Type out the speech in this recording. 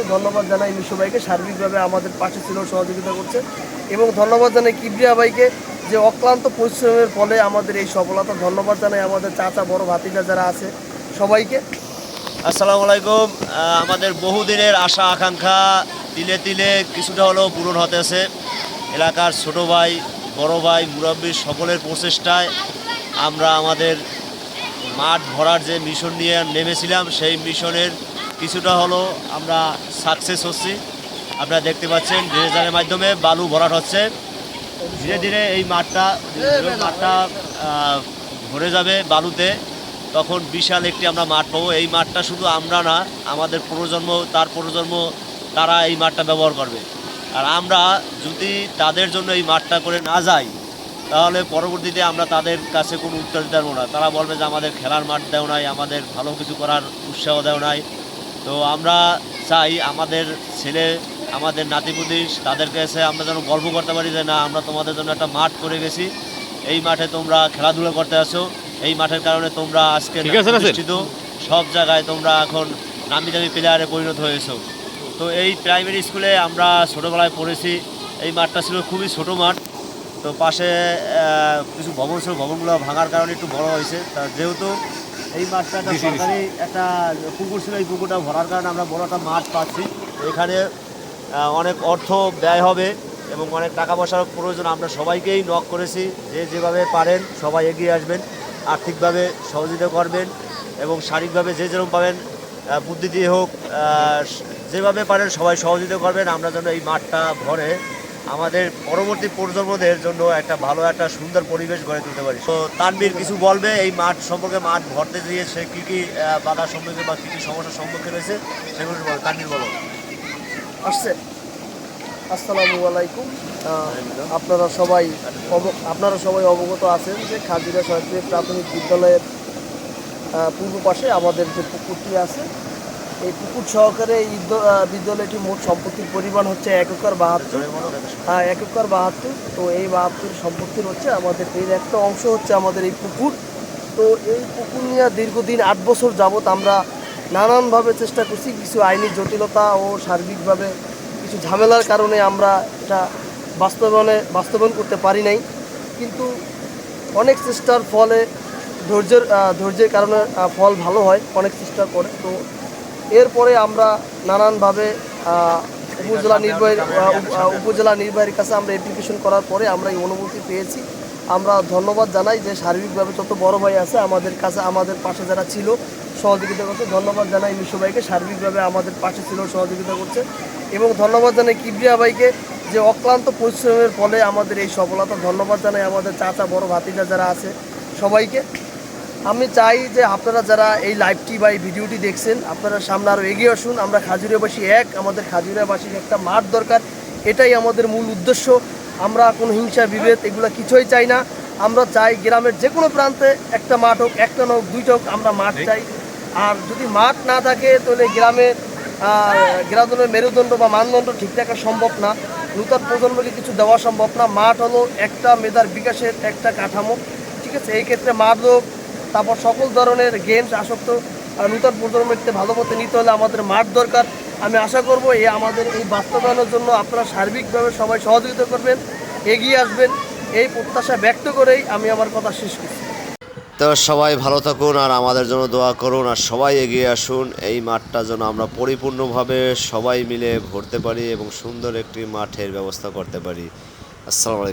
করছে। ধন্যবাদ জানাই মিশু ভাইকে, সার্বিকভাবে আমাদের পাশে ছিল, সহযোগিতা করছে। এবং ধন্যবাদ জানাই কিবরিয়া ভাইকে, যে অক্লান্ত পরিশ্রমের ফলে আমাদের এই সফলতা। ধন্যবাদ জানাই আমাদের চাচা, বড় ভাতিজা যারা আছে সবাইকে। আসসালামু আলাইকুম। আমাদের বহুদিনের আশা আকাঙ্ক্ষা তিলে তিলে কিছুটা হলেও পূরণ হতেছে। এলাকার ছোট ভাই, বড় ভাই, মুরব্বী সকলের প্রচেষ্টায় আমরা আমাদের মাঠ ভরার যে মিশন নিয়ে নেমেছিলাম, সেই মিশনের কিছুটা হলেও আমরা সাকসেস হচ্ছি। আপনারা দেখতে পাচ্ছেন ড্রেজারের মাধ্যমে বালু ভরাট হচ্ছে। ধীরে ধীরে এই মাঠটা ভরে যাবে বালুতে, তখন বিশাল একটি আমরা মাঠ পাবো। এই মাঠটা শুধু আমরা না, আমাদের প্রজন্ম, তার প্রজন্ম, তারা এই মাঠটা ব্যবহার করবে। আর আমরা যদি তাদের জন্য এই মাঠটা করে না যাই, তাহলে পরবর্তীতে আমরা তাদের কাছে কোনো উত্তর দিতে পারবো না। তারা বলবে যে আমাদের খেলার মাঠ দেও নাই, আমাদের ভালো কিছু করার উৎসাহ দেও নাই। তো আমরা চাই আমাদের ছেলে, আমাদের নাতিপুতি, তাদের কাছে আমরা যেন গর্ব করতে পারি যে না, আমরা তোমাদের জন্য একটা মাঠ করে গেছি। এই মাঠে তোমরা খেলাধুলা করতে আসো, এই মাঠের কারণে তোমরা আজকে প্রতিষ্ঠিত, সব জায়গায় তোমরা এখন নামি দামি প্লেয়ারে পরিণত হয়েছো। তো এই প্রাইমারি স্কুলে আমরা ছোটোবেলায় পড়েছি। এই মাঠটা ছিল খুবই ছোটো মাঠ। তো পাশে কিছু ভবন ছিল, ভবনগুলো ভাঙার কারণে একটু বড় হয়েছে। তা যেহেতু এই মাঠটা একটা সরকারি একটা পুকুর ছিল, এই পুকুরটা ভরার কারণে আমরা বড় একটা মাঠ পাচ্ছি। এখানে অনেক অর্থ ব্যয় হবে এবং অনেক টাকা পয়সার প্রয়োজন। আমরা সবাইকেই নক করেছি, যে যেভাবে পারেন সবাই এগিয়ে আসবেন, আর্থিকভাবে সহযোগিতা করবেন এবং শারীরিকভাবে যে যেরকম পাবেন, বুদ্ধি দিয়ে হোক, যেভাবে পারেন সবাই সহযোগিতা করবেন। আমরা যেন এই মাঠটা ভরে আমাদের পরবর্তী প্রজন্মদের জন্য একটা ভালো একটা সুন্দর পরিবেশ গড়ে তুলতে পারি। তো তানবীর কিছু বলবে এই মাঠ সম্পর্কে, মাঠ ভরতে দিয়ে সে কী কী বাধার সম্মুখীন বা কী কী সমস্যার সম্মুখীন হয়েছে সেগুলো বলো। তানবীর বলো। আসছে। আসসালামু আলাইকুম। আপনারা সবাই অবগত আছেন যে খাজিরা সরকারি প্রাথমিক বিদ্যালয়ের পূর্ব পাশে আমাদের যে পুকুরটি আছে, এই পুকুর সহকারে এই বিদ্যালয়টি মোট সম্পত্তির পরিমাণ হচ্ছে 1 একর 72। 1 একর 72। তো এই 72 সম্পত্তির হচ্ছে আমাদের এর একটা অংশ হচ্ছে আমাদের এই পুকুর। তো এই পুকুর নিয়ে দীর্ঘদিন 8 বছর যাবৎ আমরা নানানভাবে চেষ্টা করছি। কিছু আইনি জটিলতা ও সার্বিকভাবে কিছু ঝামেলার কারণে আমরা এটা বাস্তবায়ন করতে পারি নাই। কিন্তু অনেক চেষ্টার ফলে ধৈর্যের কারণে ফল ভালো হয়, অনেক চেষ্টা করে। তো এরপরে আমরা নানানভাবে উপজেলা নির্বাহীর কাছে আমরা অ্যাপ্লিকেশন করার পরে আমরা এই অনুমতি পেয়েছি। আমরা ধন্যবাদ জানাই যে সার্বিকভাবে যত বড় ভাই আছে আমাদের কাছে, আমাদের পাশে যারা ছিল, সহযোগিতা করছে। ধন্যবাদ জানাই মিশু ভাইকে, সার্বিকভাবে আমাদের পাশে ছিল, সহযোগিতা করছে। এবং ধন্যবাদ জানাই কিবরিয়া ভাইকে, যে অক্লান্ত পরিশ্রমের ফলে আমাদের এই সফলতা। ধন্যবাদ জানাই আমাদের চাচা, বড় ভাতিজা যারা আছে সবাইকে। আমি চাই যে আপনারা যারা এই লাইভটি বা এই ভিডিওটি দেখছেন, আপনারা সামনে আরও এগিয়ে আসুন। আমরা খাজুরিয়াবাসী আমাদের খাজুরিয়াবাসীর একটা মাঠ দরকার, এটাই আমাদের মূল উদ্দেশ্য। আমরা কোনো হিংসা বিভেদ এগুলো কিছুই চাই না। আমরা চাই গ্রামের যে কোনো প্রান্তে একটা মাঠ হোক, একটা হোক, দুইটা হোক, আমরা মাঠ চাই। আর যদি মাঠ না থাকে তাহলে গ্রামের মেরুদণ্ড বা মানদণ্ড ঠিক রাখা সম্ভব না, নূতন প্রজন্মকে কিছু দেওয়া সম্ভব না। মাঠ হলো একটা মেধার বিকাশের একটা কাঠামো, ঠিক আছে? এই ক্ষেত্রে মাঠ হোক, তারপর সকল ধরনের গেমস আসক্ত নূতন প্রজন্মকে ভালো মতো নিতে হলে আমাদের মাঠ দরকার। আমি আশা করব আমাদের এই বাস্তবায়নের জন্য আপনারা সার্বিকভাবে সবাই সহযোগিতা করবেন, এগিয়ে আসবেন, এই প্রত্যাশা ব্যক্ত করেই আমি আমার কথা শেষ করছি। তো সবাই ভালো থাকুন আর আমাদের জন্য দোয়া করুন, আর সবাই এগিয়ে আসুন। এই মাঠটা যেন আমরা পরিপূর্ণভাবে সবাই মিলে ভরতে পারি এবং সুন্দর একটি মাঠের ব্যবস্থা করতে পারি। আসসালামু আলাইকুম।